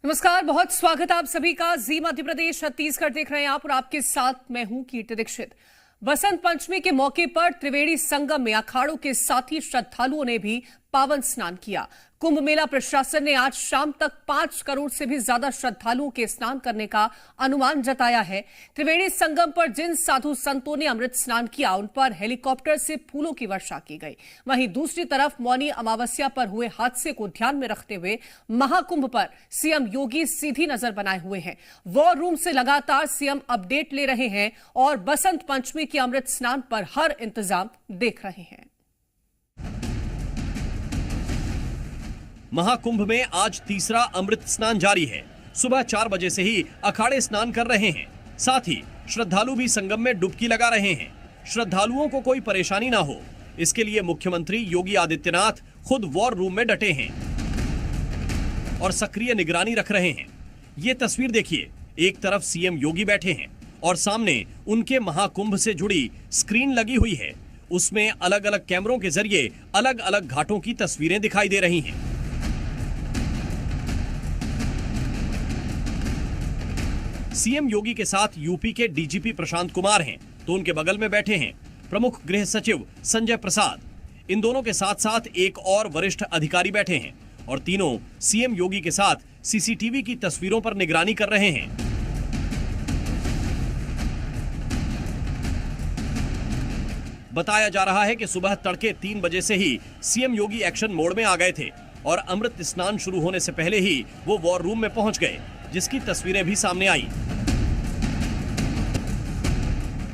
नमस्कार, बहुत स्वागत आप सभी का। जी मध्य प्रदेश छत्तीसगढ़ देख रहे हैं आप और आपके साथ मैं हूं कीर्ति दीक्षित। बसंत पंचमी के मौके पर त्रिवेणी संगम में अखाड़ों के साथ ही श्रद्धालुओं ने भी पावन स्नान किया। कुंभ मेला प्रशासन ने आज शाम तक 5 करोड़ से भी ज्यादा श्रद्धालुओं के स्नान करने का अनुमान जताया है। त्रिवेणी संगम पर जिन साधु संतों ने अमृत स्नान किया उन पर हेलीकॉप्टर से फूलों की वर्षा की गई। वहीं दूसरी तरफ मौनी अमावस्या पर हुए हादसे को ध्यान में रखते हुए महाकुंभ पर सीएम योगी सीधी नजर बनाए हुए हैं। वॉर रूम से लगातार सीएम अपडेट ले रहे हैं और बसंत पंचमी के अमृत स्नान पर हर इंतजाम देख रहे हैं। महाकुंभ में आज तीसरा अमृत स्नान जारी है। सुबह 4 बजे से ही अखाड़े स्नान कर रहे हैं। साथ ही श्रद्धालु भी संगम में डुबकी लगा रहे हैं। श्रद्धालुओं को कोई परेशानी ना हो, इसके लिए मुख्यमंत्री योगी आदित्यनाथ खुद वॉर रूम में डटे हैं और सक्रिय निगरानी रख रहे हैं। ये तस्वीर देखिए, एक तरफ सीएम योगी बैठे हैं और सामने उनके महाकुंभ से जुड़ी स्क्रीन लगी हुई है। उसमें अलग अलग कैमरों के जरिए अलग अलग घाटों की तस्वीरें दिखाई दे रही हैं। सीएम योगी के साथ यूपी के डीजीपी प्रशांत कुमार हैं, तो उनके बगल में बैठे हैं प्रमुख गृह सचिव संजय प्रसाद। इन दोनों के साथ साथ एक और वरिष्ठ अधिकारी बैठे हैं और तीनों सीएम योगी के साथ सीसीटीवी की तस्वीरों पर निगरानी कर रहे हैं। बताया जा रहा है कि सुबह तड़के 3 बजे से ही सीएम योगी एक्शन मोड में आ गए थे और अमृत स्नान शुरू होने से पहले ही वो वॉर रूम में पहुंच गए, जिसकी तस्वीरें भी सामने आई।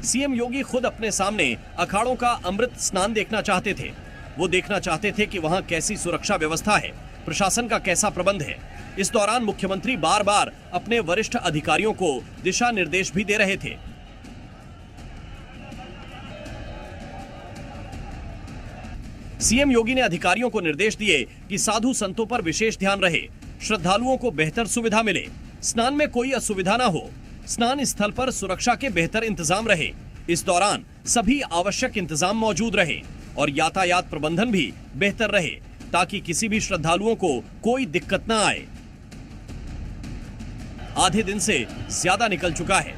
सीएम योगी खुद अपने सामने अखाड़ों का अमृत स्नान देखना चाहते थे। वो देखना चाहते थे कि वहां कैसी सुरक्षा व्यवस्था है, प्रशासन का कैसा प्रबंध है। इस दौरान मुख्यमंत्री बार बार अपने वरिष्ठ अधिकारियों को दिशा निर्देश भी दे रहे थे। सीएम योगी ने अधिकारियों को निर्देश दिए कि साधु संतों पर विशेष ध्यान रहे, श्रद्धालुओं को बेहतर सुविधा मिले, स्नान में कोई असुविधा न हो, स्नान स्थल पर सुरक्षा के बेहतर इंतजाम रहे। इस दौरान सभी आवश्यक इंतजाम मौजूद रहे और यातायात प्रबंधन भी बेहतर रहे ताकि किसी भी श्रद्धालुओं को कोई दिक्कत न आए। आधे दिन से ज्यादा निकल चुका है।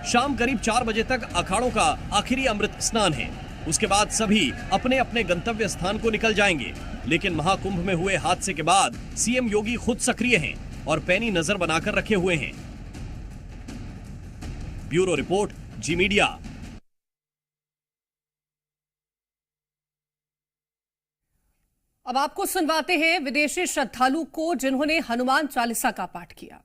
शाम करीब 4 बजे तक अखाड़ों का आखिरी अमृत स्नान है। उसके बाद सभी अपने अपने गंतव्य स्थान को निकल जाएंगे। लेकिन महाकुंभ में हुए हादसे के बाद सीएम योगी खुद सक्रिय हैं और पैनी नजर बनाकर रखे हुए हैं। ब्यूरो रिपोर्ट, जी मीडिया। अब आपको सुनवाते हैं विदेशी श्रद्धालु को जिन्होंने हनुमान चालीसा का पाठ किया।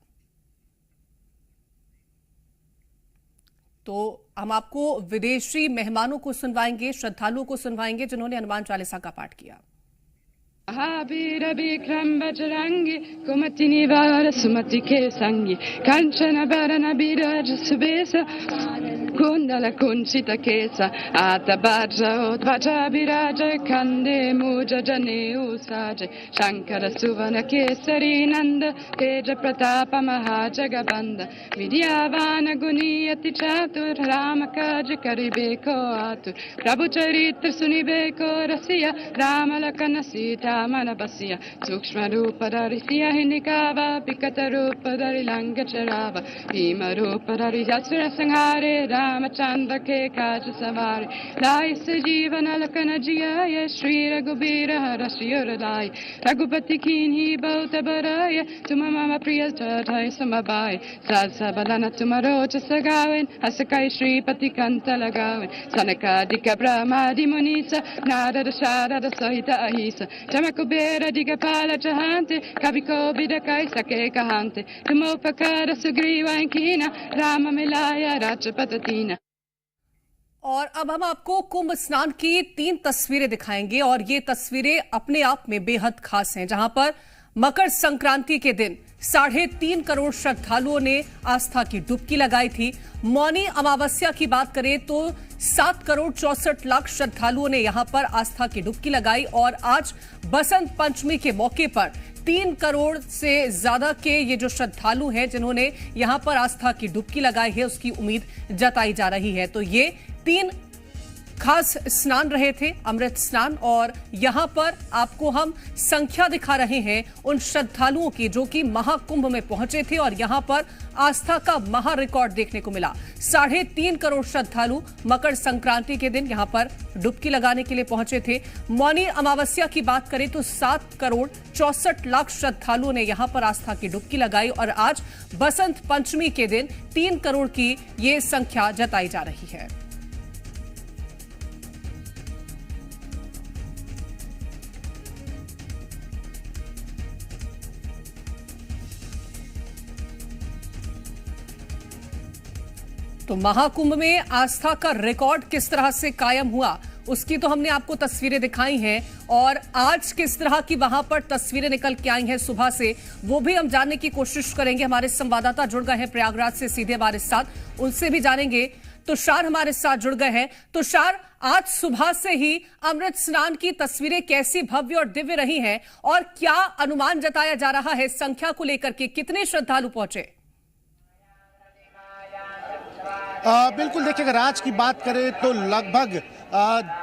तो हम आपको विदेशी मेहमानों को सुनवाएंगे, श्रद्धालुओं को सुनवाएंगे जिन्होंने हनुमान चालीसा का पाठ किया। महावीर विक्रम बजरंगी कुमति निवार सुमति के संगी कंचन बरन बिराज सुबेस कुंडल कुंचित केस आत ध्वज विराज खंडे मूज जनेऊ साज शंकर सुवन केसरी नंद तेज प्रताप महाजगबंद विद्यावान गुणी अति चातुर राम काज करिबे को आतुर प्रभु चरित्र सुनिबे को रसिया राम लखन सीता मन बसिया सूक्ष्म रूप धरि सिंह निकावा विकट रूप धरि लंग चरावा भीम रूप धरि असुर संहारे रामचंद्र के काज सवारे लाए जीवन लखन जियाय श्री रघुबीर हरषियोर लाय रघुपति कीन्ही बहुत बराय तुम मम प्रिय चढ़ाई समबाय सास बलन तुम रोच सगावेन हस कई श्रीपति कंठ लगावेन सनकादिक ब्रह्मादि मुनीस नारद शारद सहित अहिस कुबेर दिगपाल चहांते कवि को बिदकाय सके कहांते तुम उपकार सुग्रीव कीना राम मिलाया राजपत तीना। और अब हम आपको कुंभ स्नान की 3 तस्वीरें दिखाएंगे और ये तस्वीरें अपने आप में बेहद खास हैं, जहां पर मकर संक्रांति के दिन 3.5 करोड़ श्रद्धालुओं ने आस्था की डुबकी लगाई थी। मौनी अमावस्या की बात करें तो 7 करोड़ 64 लाख श्रद्धालुओं ने यहां पर आस्था की डुबकी लगाई और आज बसंत पंचमी के मौके पर 3 करोड़ से ज्यादा के ये जो श्रद्धालु हैं जिन्होंने यहां पर आस्था की डुबकी लगाई है, उसकी उम्मीद जताई जा रही है। तो ये 3 खास स्नान रहे थे, अमृत स्नान। और यहां पर आपको हम संख्या दिखा रहे हैं उन श्रद्धालुओं की जो कि महाकुंभ में पहुंचे थे और यहां पर आस्था का महा रिकॉर्ड देखने को मिला। 3.5 करोड़ श्रद्धालु मकर संक्रांति के दिन यहां पर डुबकी लगाने के लिए पहुंचे थे। मौनी अमावस्या की बात करें तो 7 करोड़ 64 लाख श्रद्धालुओं ने यहां पर आस्था की डुबकी लगाई और आज बसंत पंचमी के दिन 3 करोड़ की ये संख्या जताई जा रही है। तो महाकुंभ में आस्था का रिकॉर्ड किस तरह से कायम हुआ उसकी तो हमने आपको तस्वीरें दिखाई हैं और आज किस तरह की वहां पर तस्वीरें निकल के आई हैं सुबह से वो भी हम जानने की कोशिश करेंगे। हमारे संवाददाता जुड़ गए हैं प्रयागराज से सीधे हमारे साथ, उनसे भी जानेंगे। तुषार हमारे साथ जुड़ गए हैं। तुषार, आज सुबह से ही अमृत स्नान की तस्वीरें कैसी भव्य और दिव्य रही हैं और क्या अनुमान जताया जा रहा है संख्या को लेकर के, कितने श्रद्धालु पहुंचे? बिल्कुल, देखिए अगर आज की बात करें तो लगभग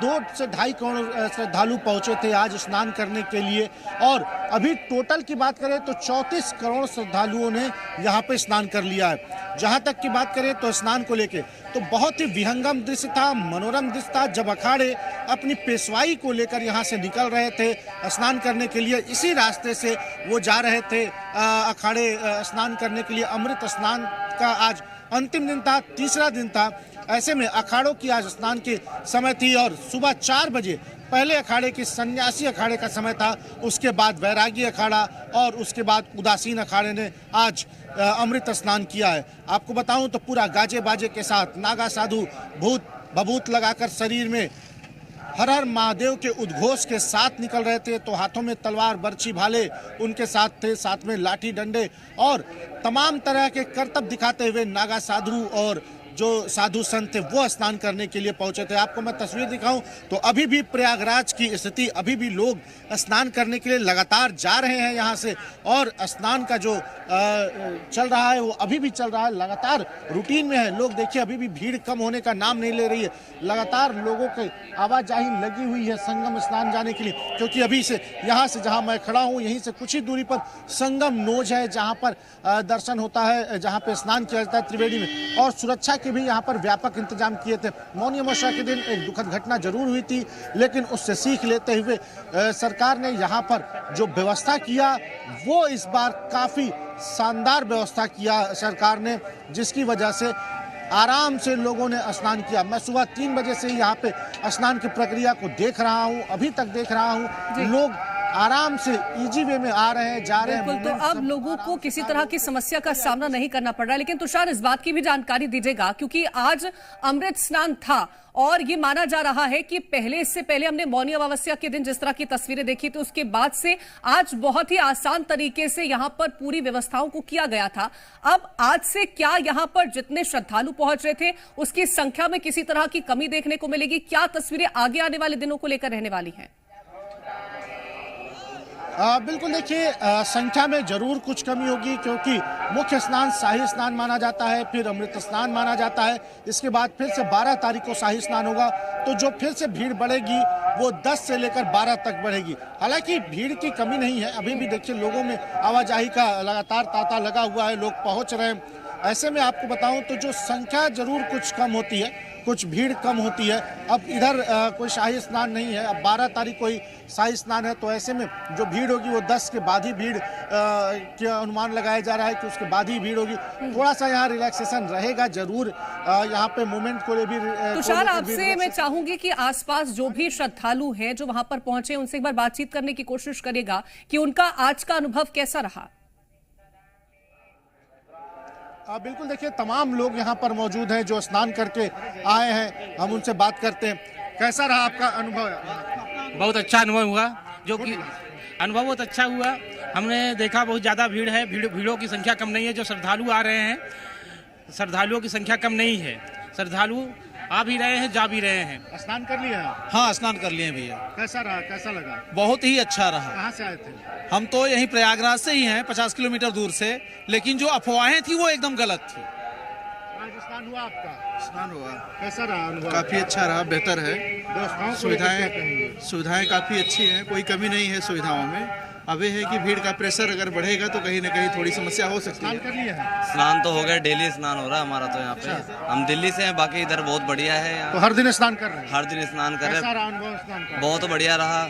2 से 2.5 करोड़ श्रद्धालु पहुंचे थे आज स्नान करने के लिए। और अभी टोटल की बात करें तो 34 करोड़ श्रद्धालुओं ने यहाँ पे स्नान कर लिया है। जहाँ तक की बात करें तो स्नान को लेके तो बहुत ही विहंगम दृश्य था, मनोरम दृश्य था जब अखाड़े अपनी पेशवाई को लेकर यहाँ से निकल रहे थे स्नान करने के लिए। इसी रास्ते से वो जा रहे थे अखाड़े स्नान करने के लिए। अमृत स्नान का आज अंतिम दिन था, तीसरा दिन था। ऐसे में अखाड़ों की आज स्नान के समय थी और सुबह 4 बजे पहले अखाड़े की सन्यासी अखाड़े का समय था, उसके बाद वैरागी अखाड़ा और उसके बाद उदासीन अखाड़े ने आज अमृत स्नान किया है। आपको बताऊं तो पूरा गाजे बाजे के साथ नागा साधु भूत बबूत लगाकर शरीर में हर हर महादेव के उद्घोष के साथ निकल रहे थे। तो हाथों में तलवार बर्छी भाले उनके साथ थे, साथ में लाठी डंडे और तमाम तरह के करतब दिखाते हुए नागा साधु और जो साधु संत थे वो स्नान करने के लिए पहुंचे थे। आपको मैं तस्वीर दिखाऊं तो अभी भी प्रयागराज की स्थिति, अभी भी लोग स्नान करने के लिए लगातार जा रहे हैं यहाँ से और स्नान का जो चल रहा है वो अभी भी चल रहा है, लगातार रूटीन में है। लोग देखिए अभी भी भीड़ कम होने का नाम नहीं ले रही है, लगातार लोगों की आवाजाही लगी हुई है संगम स्नान जाने के लिए। क्योंकि अभी से यहाँ से जहाँ मैं खड़ा हूँ यहीं से कुछ ही दूरी पर संगम नोज है जहाँ पर दर्शन होता है, जहाँ पे स्नान किया जाता है त्रिवेणी में। और सुरक्षा के भी यहाँ पर व्यापक इंतजाम किए थे। मौनी अमावस्या के दिन एक दुखद घटना जरूर हुई थी, लेकिन उससे सीख लेते हुए सरकार ने यहाँ पर जो व्यवस्था किया वो इस बार काफी शानदार व्यवस्था किया सरकार ने, जिसकी वजह से आराम से लोगों ने स्नान किया। मैं सुबह 3 बजे से यहाँ पे स्नान की प्रक्रिया को देख रहा हूँ, अभी तक देख रहा हूँ। लोग आराम से इजी वे में आ रहे हैं, जा रहे हैं। बिल्कुल, तो अब लोगों को किसी तरह की समस्या का सामना नहीं करना पड़ रहा है। लेकिन तुषार, इस बात की भी जानकारी दीजिएगा क्योंकि आज अमृत स्नान था और ये माना जा रहा है कि इससे पहले हमने मौनी अमावस्या के दिन जिस तरह की तस्वीरें देखी थी उसके बाद से आज बहुत ही आसान तरीके से यहाँ पर पूरी व्यवस्थाओं को किया गया था। अब आज से क्या यहाँ पर जितने श्रद्धालु पहुंच रहे थे उसकी संख्या में किसी तरह की कमी देखने को मिलेगी? क्या तस्वीरें आगे आने वाले दिनों को लेकर रहने वाली हैं? बिल्कुल, देखिए संख्या में जरूर कुछ कमी होगी क्योंकि मुख्य स्नान शाही स्नान माना जाता है, फिर अमृत स्नान माना जाता है। इसके बाद फिर से 12 तारीख को शाही स्नान होगा। तो जो फिर से भीड़ बढ़ेगी वो 10 से लेकर 12 तक बढ़ेगी। हालांकि भीड़ की कमी नहीं है, अभी भी देखिए लोगों में आवाजाही का लगातार तांता लगा हुआ है, लोग पहुंच रहे हैं। ऐसे में आपको बताऊं तो जो संख्या जरूर कुछ कम होती है, कुछ भीड़ कम होती है। अब इधर कोई शाही स्नान नहीं है, अब 12 तारीख को ही शाही स्नान है। तो ऐसे में जो भीड़ होगी वो 10 के बाद ही भीड़ के अनुमान लगाया जा रहा है कि उसके बाद ही भीड़ होगी। थोड़ा सा यहाँ रिलैक्सेशन रहेगा जरूर, यहाँ पे मूवमेंट को भी। तुषार, आपसे मैं चाहूंगी कि आसपास जो भी श्रद्धालु हैं जो वहां पर पहुंचे उनसे एक बार बातचीत करने की कोशिश करिएगा कि उनका आज का अनुभव कैसा रहा। बिल्कुल, देखिए तमाम लोग यहाँ पर मौजूद हैं जो स्नान करके आए हैं, हम उनसे बात करते हैं। कैसा रहा आपका अनुभव? बहुत अच्छा अनुभव हुआ, जो कि अनुभव बहुत अच्छा हुआ। हमने देखा बहुत ज़्यादा भीड़ है, भीड़ों की संख्या कम नहीं है। जो श्रद्धालु आ रहे हैं, श्रद्धालुओं की संख्या कम नहीं है। श्रद्धालु आ भी रहे हैं, जा भी रहे हैं। स्नान कर लिया है? हाँ, स्नान कर लिए भैया। कैसा रहा, कैसा लगा? बहुत ही अच्छा रहा। कहाँ से आए थे? हम तो यहीं प्रयागराज से ही हैं, 50 किलोमीटर दूर से। लेकिन जो अफवाहें थी वो एकदम गलत थी। आज स्नान हुआ आपका? स्नान हुआ, कैसा रहा अनुभव? काफी अच्छा रहा, बेहतर है। व्यवस्थाओं को लेकर क्या कहेंगे? सुविधाएं काफी अच्छी हैं, कोई कमी नहीं है सुविधाओं में। अब ये है कि भीड़ का प्रेशर अगर बढ़ेगा तो कहीं ना कहीं थोड़ी समस्या हो सकती स्नान है। कर लिया है? स्नान तो हो गया, डेली स्नान हो रहा है हमारा तो यहाँ पे। हम दिल्ली से हैं, बाकी इधर बहुत बढ़िया है तो यहाँ, हर दिन स्नान कर रहे हैं? हर दिन स्नान कर रहे कैसा हैं। रहा अनुभव स्नान का? बहुत बढ़िया रहा,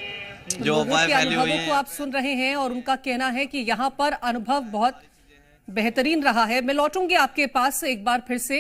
जो लोगों अफवाहें के फैली हुई अनुभवों को हैं। आप सुन रहे हैं और उनका कहना है कि यहाँ पर अनुभव बहुत बेहतरीन रहा है। मैं लौटूंगी आपके पास एक बार फिर से।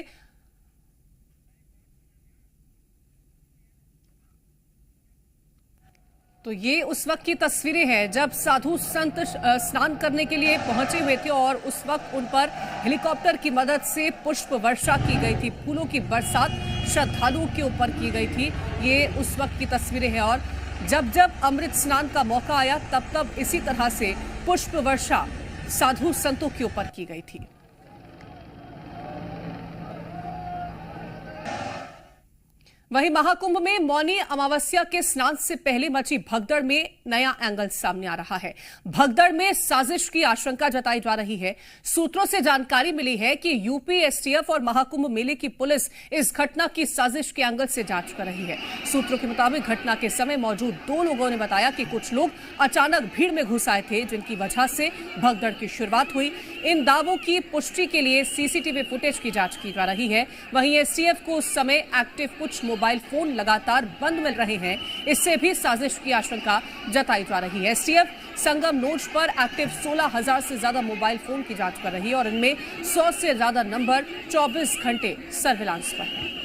तो ये उस वक्त की तस्वीरें हैं जब साधु संत स्नान करने के लिए पहुंचे हुए थे और उस वक्त उन पर हेलीकॉप्टर की मदद से पुष्प वर्षा की गई थी, फूलों की बरसात श्रद्धालुओं के ऊपर की गई थी। ये उस वक्त की तस्वीरें हैं और जब जब अमृत स्नान का मौका आया तब तब इसी तरह से पुष्प वर्षा साधु संतों के ऊपर की गई थी। वहीं महाकुंभ में मौनी अमावस्या के स्नान से पहले मची भगदड़ में नया एंगल सामने आ रहा है। भगदड़ में साजिश की आशंका जताई जा रही है। सूत्रों से जानकारी मिली है कि यूपी एसटीएफ और महाकुंभ मेले की पुलिस इस घटना की साजिश के एंगल से जांच कर रही है। सूत्रों के मुताबिक घटना के समय मौजूद 2 लोगों ने बताया कि कुछ लोग अचानक भीड़ में घुस आए थे, जिनकी वजह से भगदड़ की शुरुआत हुई। इन दावों की पुष्टि के लिए सीसीटीवी फुटेज की जांच की जा रही है। वहीं एसटीएफ को उस समय एक्टिव कुछ मोबाइल फोन लगातार बंद मिल रहे हैं, इससे भी साजिश की आशंका जताई जा रही है। एसटीएफ संगम नोड पर एक्टिव 16,000 से ज्यादा मोबाइल फोन की जांच कर रही है और इनमें 100 से ज्यादा नंबर 24 घंटे सर्विलांस पर है।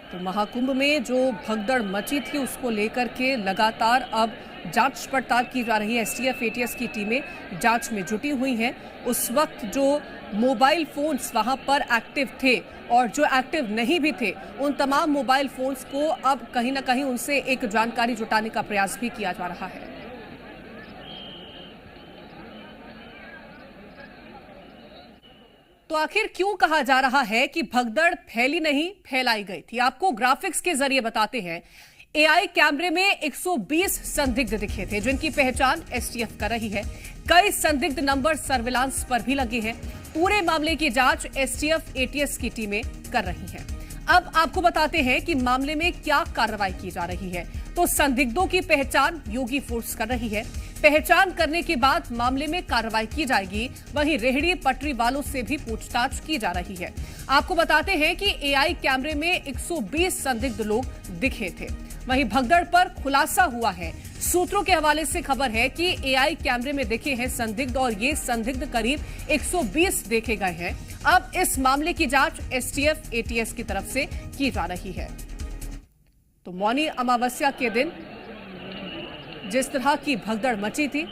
तो महाकुंभ में जो भगदड़ मची थी उसको लेकर के लगातार अब जांच पड़ताल की जा रही है। एसटीएफ एटीएस की टीमें जांच में जुटी हुई हैं। उस वक्त जो मोबाइल फोन्स वहां पर एक्टिव थे और जो एक्टिव नहीं भी थे, उन तमाम मोबाइल फोन्स को अब कहीं ना कहीं उनसे एक जानकारी जुटाने का प्रयास भी किया जा रहा है। तो आखिर क्यों कहा जा रहा है कि भगदड़ फैली नहीं, फैलाई गई थी? आपको ग्राफिक्स के जरिए बताते हैं। एआई कैमरे में 120 संदिग्ध दिखे थे, जिनकी पहचान एसटीएफ कर रही है। कई संदिग्ध नंबर सर्विलांस पर भी लगे हैं। पूरे मामले की जांच एसटीएफ एटीएस की टीमें कर रही हैं। अब आपको बताते हैं कि मामले में क्या कार्रवाई की जा रही है। तो संदिग्धों की पहचान योगी फोर्स कर रही है। पहचान करने के बाद मामले में कार्रवाई की जाएगी। वहीं रेहड़ी पटरी वालों से भी पूछताछ की जा रही है। आपको बताते हैं कि एआई कैमरे में 120 संदिग्ध लोग दिखे थे। वहीं भगदड़ पर खुलासा हुआ है। सूत्रों के हवाले से खबर है कि एआई कैमरे में देखे हैं संदिग्ध और ये संदिग्ध करीब 120 देखे गए हैं। अब इस मामले की जांच एसटीएफ एटीएस की तरफ से की जा रही है। तो मौनी अमावस्या के दिन जिस तरह की भगदड़ मची थी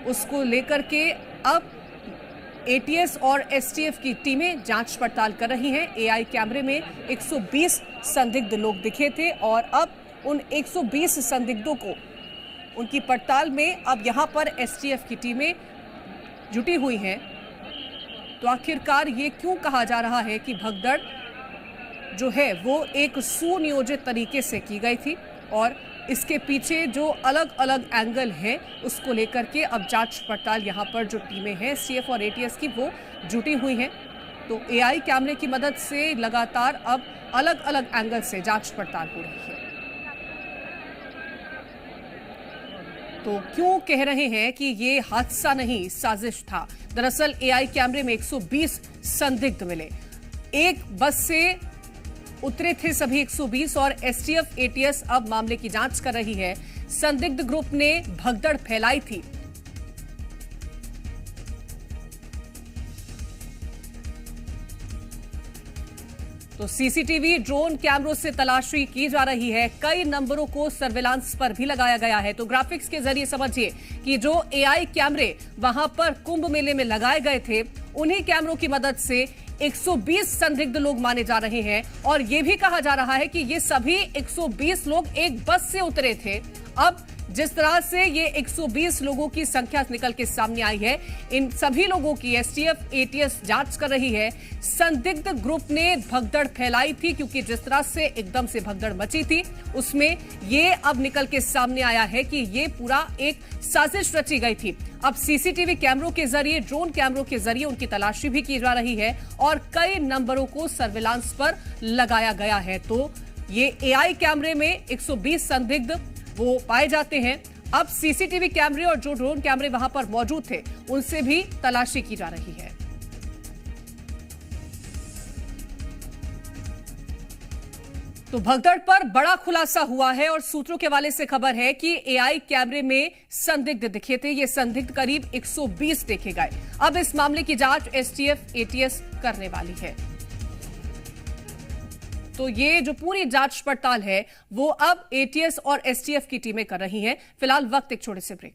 उसको लेकर के अब एटीएस और एसटीएफ की टीमें जांच पड़ताल कर रही हैं। एआई कैमरे में 120 संदिग्ध लोग दिखे थे और अब उन 120 संदिग्धों को उनकी पड़ताल में अब यहां पर एसटीएफ की टीमें जुटी हुई हैं। तो आखिरकार ये क्यों कहा जा रहा है कि भगदड़ जो है वो एक सुनियोजित तरीके से की गई थी और इसके पीछे जो अलग अलग एंगल हैं उसको लेकर के अब जांच पड़ताल यहां पर जो टीमें हैं एसटीएफ और एटीएस की वो जुटी हुई हैं। तो एआई कैमरे की मदद से लगातार अब अलग अलग एंगल से जांच पड़ताल हो रही है। तो क्यों कह रहे हैं कि ये हादसा नहीं, साजिश था? दरअसल एआई कैमरे में 120 संदिग्ध मिले। एक बस से उतरे थे सभी 120 और एसटीएफ एटीएस अब मामले की जांच कर रही है। संदिग्ध ग्रुप ने भगदड़ फैलाई थी। तो सीसीटीवी ड्रोन कैमरों से तलाशी की जा रही है। कई नंबरों को सर्विलांस पर भी लगाया गया है। तो ग्राफिक्स के जरिए समझिए कि जो एआई कैमरे वहां पर कुंभ मेले में लगाए गए थे, उन्हीं कैमरों की मदद से 120 संदिग्ध लोग माने जा रहे हैं और यह भी कहा जा रहा है कि ये सभी 120 लोग एक बस से उतरे थे। अब जिस तरह से ये 120 लोगों की संख्या निकल के सामने आई है, इन सभी लोगों की एसटीएफ एटीएस जांच कर रही है। संदिग्ध ग्रुप ने भगदड़ फैलाई थी, क्योंकि जिस तरह से एकदम से भगदड़ मची थी उसमें ये अब निकल के सामने आया है कि ये पूरा एक साजिश रची गई थी। अब सीसीटीवी कैमरों के जरिए, ड्रोन कैमरों के जरिए उनकी तलाशी भी की जा रही है और कई नंबरों को सर्विलांस पर लगाया गया है। तो ये एआई कैमरे में 120 संदिग्ध वो पाए जाते हैं। अब सीसीटीवी कैमरे और जो ड्रोन कैमरे वहां पर मौजूद थे उनसे भी तलाशी की जा रही है। तो भगदड़ पर बड़ा खुलासा हुआ है और सूत्रों के हवाले से खबर है कि एआई कैमरे में संदिग्ध दिखे थे। ये संदिग्ध करीब 120 देखे गए। अब इस मामले की जांच एसटीएफ एटीएस करने वाली है। तो ये जो पूरी जांच पड़ताल है वो अब एटीएस और एसटीएफ की टीमें कर रही हैं। फिलहाल वक्त एक छोटे से ब्रेक।